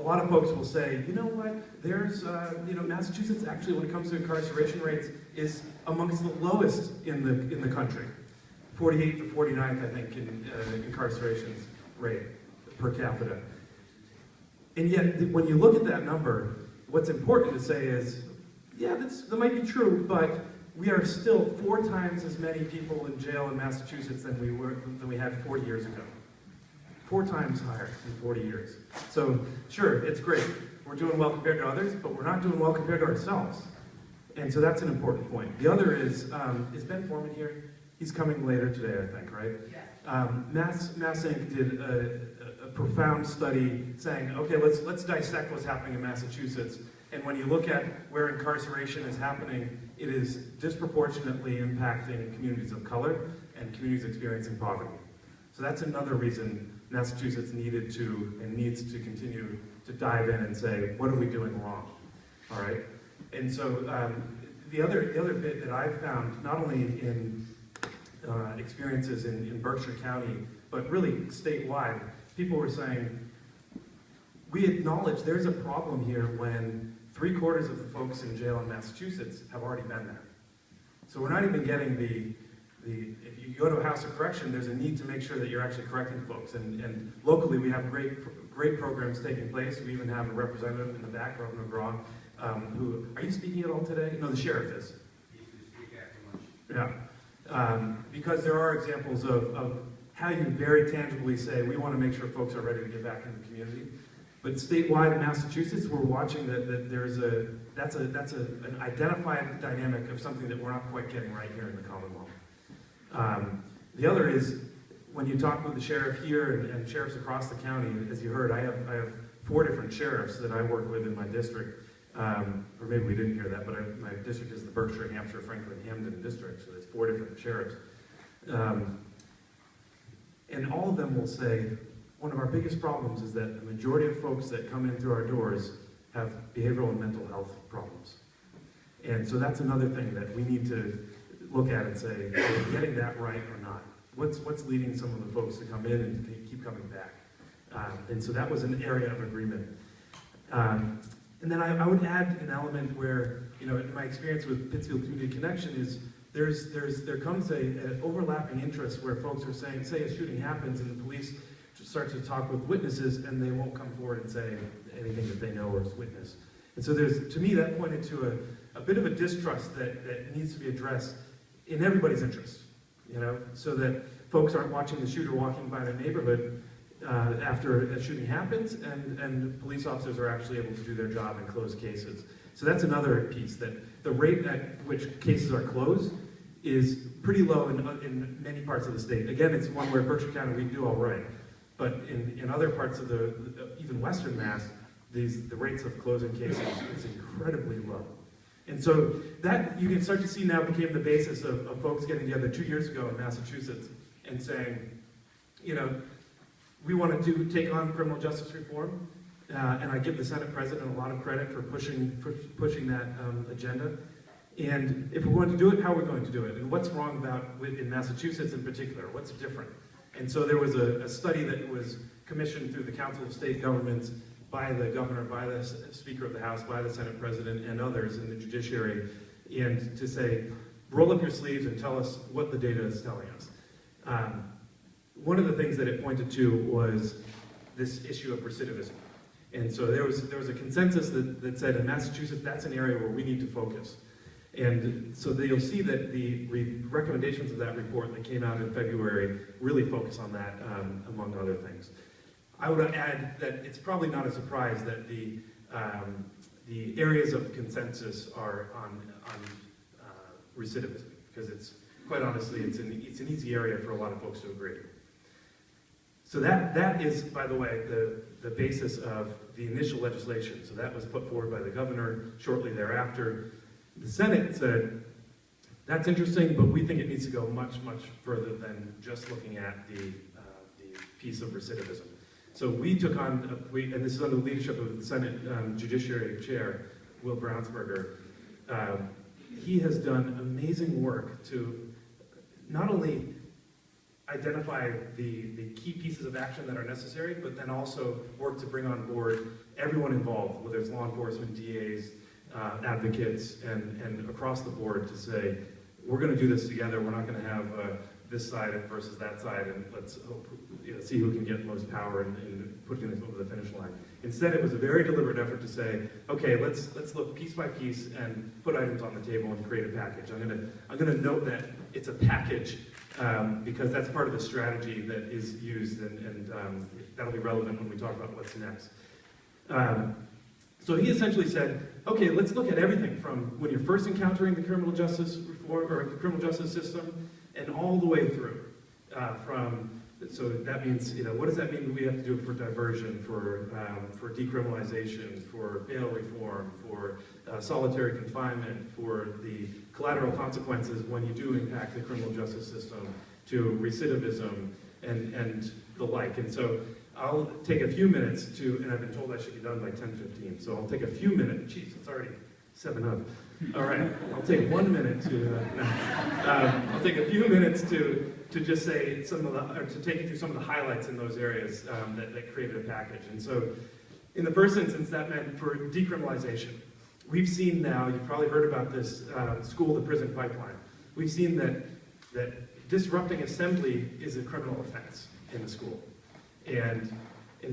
lot of folks will say, you know what, there's, Massachusetts actually, when it comes to incarceration rates, is amongst the lowest in the country. 48th to 49th, I think, in incarcerations rate per capita. And yet, when you look at that number, what's important to say is, yeah, that might be true, but we are still 4 times as many people in jail in Massachusetts than we had 40 years ago. 4 times higher in 40 years. So, sure, it's great. We're doing well compared to others, but we're not doing well compared to ourselves. And so that's an important point. The other is Ben Foreman here? He's coming later today, I think, right? Yes. Mass Inc. did a profound study saying, okay, let's dissect what's happening in Massachusetts. And when you look at where incarceration is happening, it is disproportionately impacting communities of color and communities experiencing poverty. So that's another reason Massachusetts needed to and needs to continue to dive in and say, what are we doing wrong? All right? And so the other bit that I've found, not only in experiences in Berkshire County, but really statewide, people were saying, we acknowledge there's a problem here when 3/4 of the folks in jail in Massachusetts have already been there. So we're not even getting if you go to a house of correction, there's a need to make sure that you're actually correcting folks. And locally, we have great programs taking place. We even have a representative in the back, Reverend McGraw, who, are you speaking at all today? No, the sheriff is. He used to speak after lunch. Yeah. Because there are examples of how you very tangibly say, we want to make sure folks are ready to get back in the community. But statewide in Massachusetts, we're watching that there's that's an identified dynamic of something that we're not quite getting right here in the Commonwealth. The other is, when you talk with the sheriff here and sheriffs across the county, as you heard, I have 4 different sheriffs that I work with in my district. Or maybe we didn't hear that, but my district is the Berkshire, Hampshire, Franklin, Hamden district, so there's 4 different sheriffs. And all of them will say, one of our biggest problems is that the majority of folks that come in through our doors have behavioral and mental health problems. And so that's another thing that we need to look at and say, are we getting that right or not? What's leading some of the folks to come in and keep coming back? And so that was an area of agreement. And then I would add an element where, in my experience with Pittsfield Community Connection is there comes an overlapping interest where folks are saying, say a shooting happens and the police start to talk with witnesses and they won't come forward and say anything that they know or has witnessed. And so to me, that pointed to a bit of a distrust that needs to be addressed in everybody's interest, so that folks aren't watching the shooter walking by their neighborhood after a shooting happens, and police officers are actually able to do their job and close cases. So that's another piece, that the rate at which cases are closed is pretty low in many parts of the state. Again, it's one where Berkshire County, we do all right. But in other parts of even Western Mass, the rates of closing cases is incredibly low. And so that, you can start to see now, became the basis of folks getting together 2 years ago in Massachusetts and saying, we want to take on criminal justice reform, and I give the Senate President a lot of credit for pushing that agenda. And if we're going to do it, how are we going to do it? And what's wrong in Massachusetts in particular? What's different? And so there was a study that was commissioned through the Council of State Governments by the governor, by the Speaker of the House, by the Senate President, and others in the judiciary, and to say, roll up your sleeves and tell us what the data is telling us. One of the things that it pointed to was this issue of recidivism. And so there was a consensus that said in Massachusetts, that's an area where we need to focus. And so you'll see that the recommendations of that report that came out in February really focus on that, among other things. I would add that it's probably not a surprise that the areas of consensus are on recidivism, because it's, quite honestly, it's an easy area for a lot of folks to agree. So that is, by the way, the basis of the initial legislation. So that was put forward by the governor shortly thereafter. The Senate said, that's interesting, but we think it needs to go much, much further than just looking at the piece of recidivism. So we took on, and this is under the leadership of the Senate Judiciary Chair, Will Brownsberger. He has done amazing work to not only identify the key pieces of action that are necessary, but then also work to bring on board everyone involved, whether it's law enforcement, DAs, advocates, and across the board to say, we're going to do this together. We're not going to have this side versus that side, and let's hope, see who can get the most power in putting this over the finish line. Instead, it was a very deliberate effort to say, okay, let's look piece by piece and put items on the table and create a package. I'm gonna note that it's a package because that's part of the strategy that is used, and that'll be relevant when we talk about what's next. So he essentially said, okay, let's look at everything from when you're first encountering the criminal justice reform or the criminal justice system, and all the way through. So that means, what does that mean we have to do for diversion, for decriminalization, for bail reform, for solitary confinement, for the collateral consequences when you do impact the criminal justice system, to recidivism, and the like. And so I'll take a few minutes to, and I've been told I should be done by 10:15, so I'll take a few minutes. Jeez, it's already 7 up. All right, I'll take 1 minute to, I'll take a few minutes to just say to take you through some of the highlights in those areas that created a package. And so, in the first instance, that meant for decriminalization. We've seen now, you've probably heard about this school-to-prison pipeline. We've seen that disrupting assembly is a criminal offense in the school. And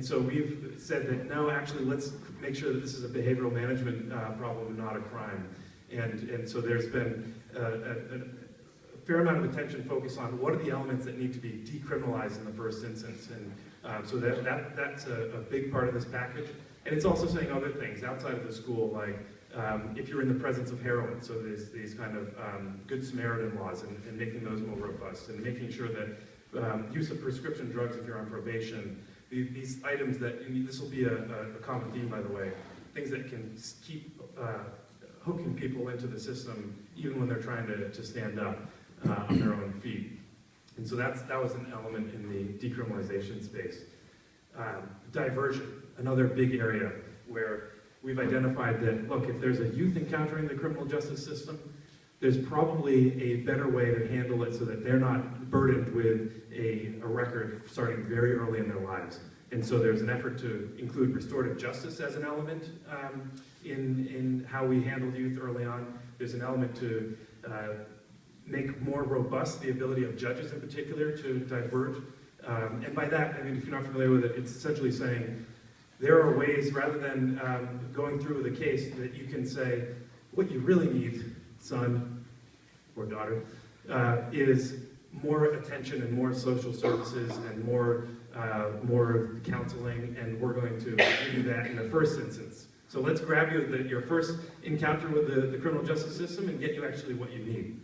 so we've said that, no, actually, let's make sure that this is a behavioral management problem and not a crime. And so there's been a fair amount of attention focused on what are the elements that need to be decriminalized in the first instance. And so that's a big part of this package. And it's also saying other things outside of the school, like if you're in the presence of heroin, so there's these kind of Good Samaritan laws and making those more robust, and making sure that use of prescription drugs if you're on probation, these items that, and this will be a common theme, by the way, things that can keep hooking people into the system even when they're trying to stand up on their own feet. And so that was an element in the decriminalization space. Diversion, another big area where we've identified that, look, if there's a youth encountering the criminal justice system, there's probably a better way to handle it so that they're not burdened with a record starting very early in their lives. And so there's an effort to include restorative justice as an element in how we handle youth early on. There's an element to make more robust the ability of judges in particular to divert. And by that, I mean, if you're not familiar with it, it's essentially saying there are ways, rather than going through with a case, that you can say, what you really need, son or daughter, is more attention and more social services and more counseling, and we're going to give you that in the first instance. So let's grab you at your first encounter with the criminal justice system and get you actually what you need.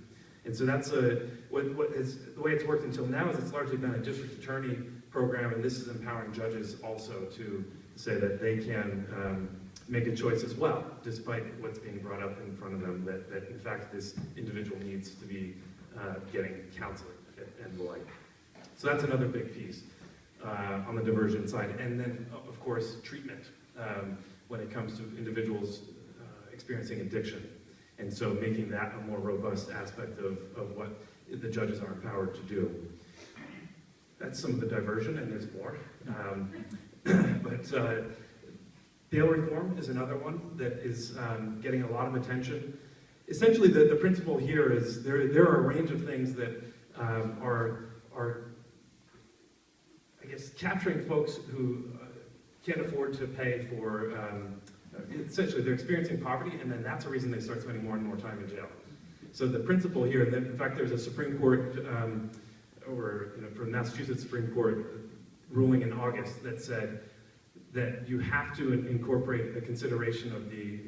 And so that's the way it's worked until now is it's largely been a district attorney program, and this is empowering judges also to say that they can make a choice as well, despite what's being brought up in front of them, that in fact this individual needs to be getting counseling and the like. So that's another big piece on the diversion side. And then, of course, treatment when it comes to individuals experiencing addiction. And so making that a more robust aspect of what the judges are empowered to do. That's some of the diversion, and there's more. But bail reform is another one that is getting a lot of attention. Essentially, the principle here is there are a range of things that are, I guess, capturing folks who can't afford to pay for, essentially they're experiencing poverty, and then that's a reason they start spending more and more time in jail. So the principle here, and then in fact there's a Supreme Court, from Massachusetts Supreme Court ruling in August that said that you have to incorporate the consideration of the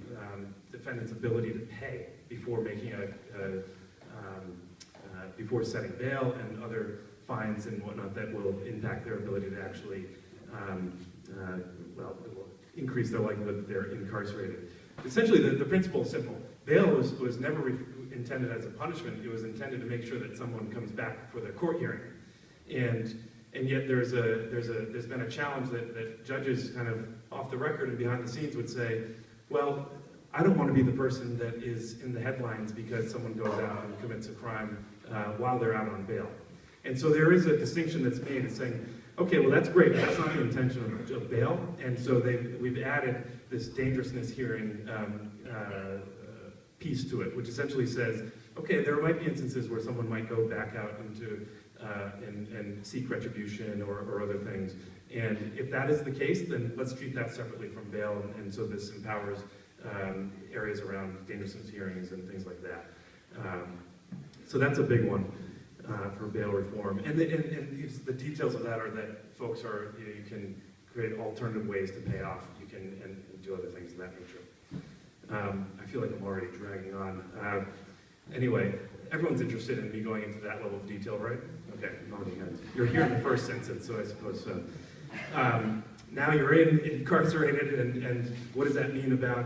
defendant's ability to pay before making before setting bail and other fines and whatnot that will impact their ability to actually, it will increase their likelihood that they're incarcerated. Essentially, the principle is simple. Bail was never intended as a punishment. It was intended to make sure that someone comes back for the court hearing. And yet there's been a challenge that judges kind of off the record and behind the scenes would say, well, I don't want to be the person that is in the headlines because someone goes out and commits a crime while they're out on bail. And so there is a distinction that's made. It's saying, okay, well that's great, but that's not the intention of bail. And so we've added this dangerousness hearing piece to it, which essentially says, okay, there might be instances where someone might go back out into and seek retribution or other things. And if that is the case, then let's treat that separately from bail. And so this empowers areas around dangerousness hearings and things like that. So that's a big one for bail reform. And the details of that are that folks are, you can create alternative ways to pay off. You can and do other things of that nature. I feel like I'm already dragging on. Anyway, everyone's interested in me going into that level of detail, right? Okay, nodding heads. You're here in the first sentence, so I suppose so. Now you're incarcerated, and what does that mean about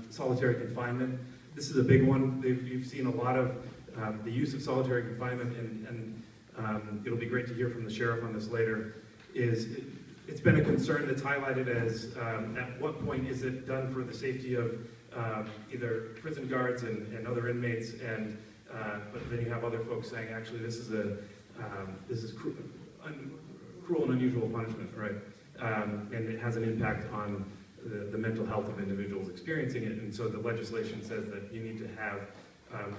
solitary confinement? This is a big one. You've seen a lot of the use of solitary confinement, and it'll be great to hear from the sheriff on this later. It's been a concern that's highlighted as at what point is it done for the safety of either prison guards and other inmates, but then you have other folks saying, actually, this is cruel and unusual punishment, right? And it has an impact on the mental health of individuals experiencing it. And so the legislation says that you need to have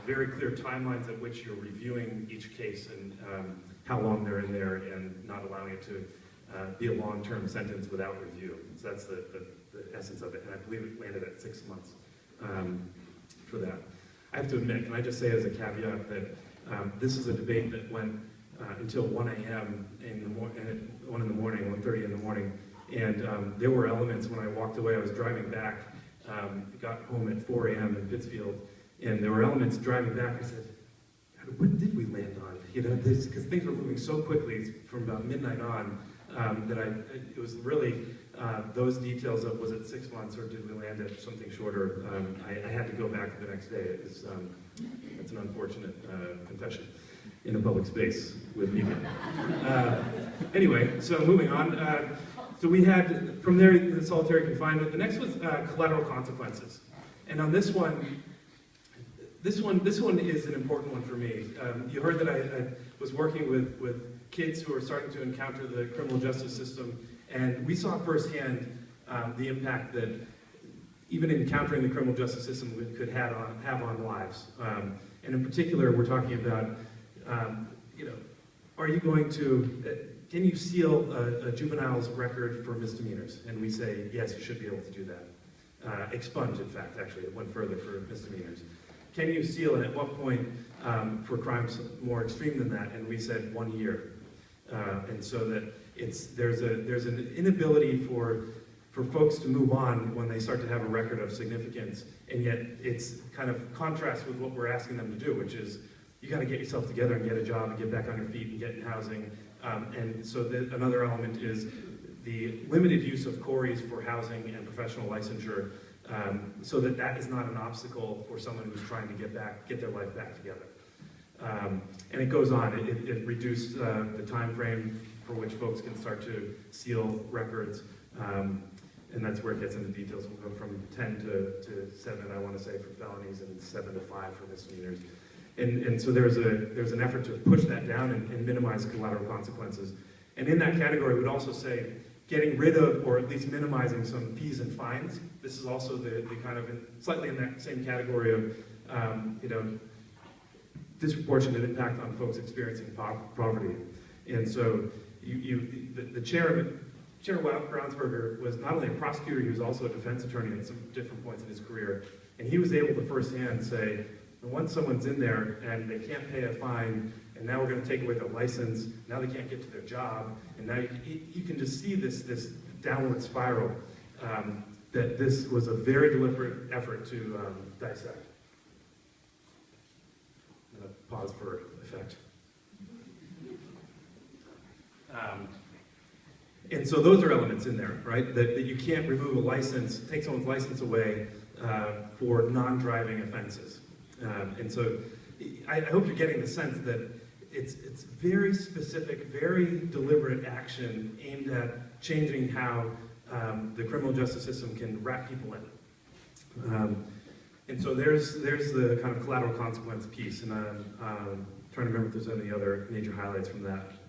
very clear timelines at which you're reviewing each case and how long they're in there, and not allowing it to be a long-term sentence without review. So that's the essence of it. And I believe it landed at 6 months for that. I have to admit, can I just say as a caveat that this is a debate that went until 1 a.m. in the morning, 1:30 in the morning, and there were elements when I walked away. I was driving back, got home at 4 a.m. in Pittsfield, and there were elements driving back. I said, what did we land on? You know, because things were moving so quickly from about midnight on that it was really those details of, was it 6 months or did we land at something shorter? I had to go back the next day. It's an unfortunate confession in a public space with me. Anyway, so moving on. So we had, from there, the solitary confinement. The next was collateral consequences. And on this one is an important one for me. You heard that I was working with kids who are starting to encounter the criminal justice system, and we saw firsthand the impact that even encountering the criminal justice system could have on lives. And in particular, we're talking about, are you going to, can you seal a juvenile's record for misdemeanors? And we say, yes, you should be able to do that. Expunge, in fact, actually, it went further for misdemeanors. Can you seal, and at what point for crimes more extreme than that? And we said 1 year. And so that there's an inability for folks to move on when they start to have a record of significance, and yet it's kind of contrasts with what we're asking them to do, which is you got to get yourself together and get a job and get back on your feet and get in housing. And so another element is the limited use of COREs for housing and professional licensure, so that is not an obstacle for someone who's trying to get their life back together. And it goes on. It reduced the time frame for which folks can start to seal records, and that's where it gets into details. We'll go from 10 to 7, I want to say, for felonies, and 7 to 5 for misdemeanors. And so there's an effort to push that down and minimize collateral consequences. And in that category, we'd also say getting rid of, or at least minimizing, some fees and fines. This is also the kind of slightly in that same category of disproportionate impact on folks experiencing poverty. And so the chair Brownsberger was not only a prosecutor, he was also a defense attorney at some different points in his career. And he was able to firsthand say, once someone's in there and they can't pay a fine, and now we're going to take away their license, now they can't get to their job, and now you can just see this downward spiral, that this was a very deliberate effort to dissect. I'm going to pause for effect. And so those are elements in there, right? That you can't remove a license, take someone's license away for non-driving offenses. And so I hope you're getting the sense that it's very specific, very deliberate action aimed at changing how the criminal justice system can wrap people in. And so there's the kind of collateral consequence piece, and I'm Trying to remember if there's any other major highlights from that.